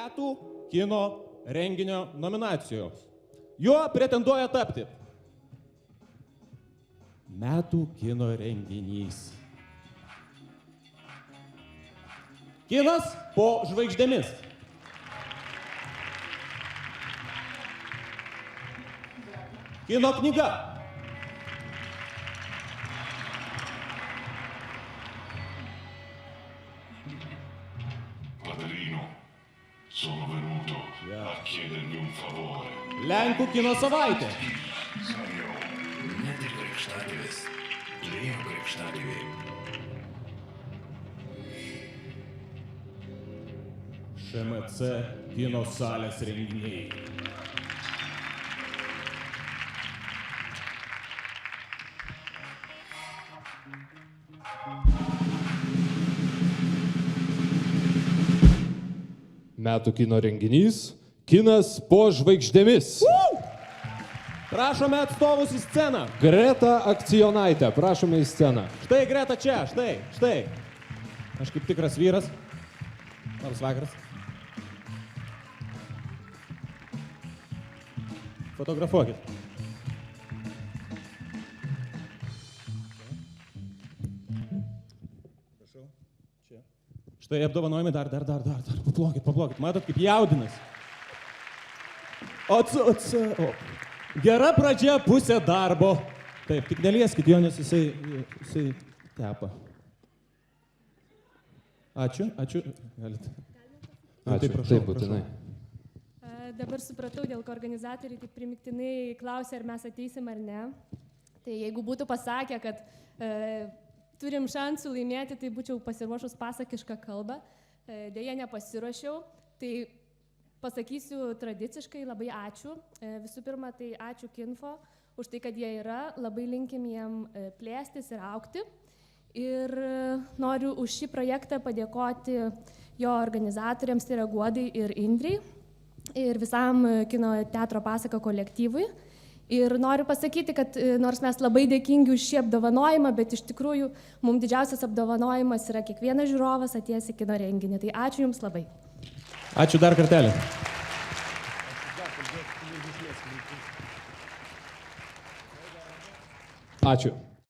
metų kino renginio nominacijų. Juo pretenduoja tapti metų kino renginys. Kinas po žvaigždėmis. Kino knyga. Padrino, sono venuto a chiedervi un favore. Lenkų kino savaitė. Net ir krikštatėvis turėjo krikštatėvį. ŠMC kino salės renginiai. Metų kino renginys Kinas po žvaigždėmis. Prašome atstovus į sceną. Greta Akcionaitė, prašome į sceną. Štai Greta čia, štai. Aš kaip tikras vyras. Labas vakaras. Fotografuokit. Prašau. Čia. Štai apdovanojimai dar. Paplokit. Matot, kaip jaudinas. Gera pradžia, pusė darbo. Taip, tik nelieskit jo, nes jisai tepa. Ačiū. Galite. Ačiū, taip būtinai. Dabar supratau, dėl ko organizatoriai taip primiktinai klausė, ar mes ateisim ar ne. Tai jeigu būtų pasakę, kad turim šansų laimėti, tai būčiau pasiruošus pasakišką kalbą. Deja, nepasiruošiau. Tai pasakysiu tradiciškai, labai ačiū. Visų pirma, tai ačiū Kinfo už tai, kad jie yra. Labai linkim jiem plėstis ir augti. Ir noriu už šį projektą padėkoti jo organizatoriams, tai yra Guodai ir Indrei. Ir visam kino teatro pasaka kolektyvui. Ir noriu pasakyti, kad nors mes labai dėkingi už šį apdovanojimą, bet iš tikrųjų mums didžiausias apdovanojimas yra kiekvienas žiūrovas atėjęs į kino renginį. Tai ačiū Jums labai. Ačiū dar kartelį. Ačiū.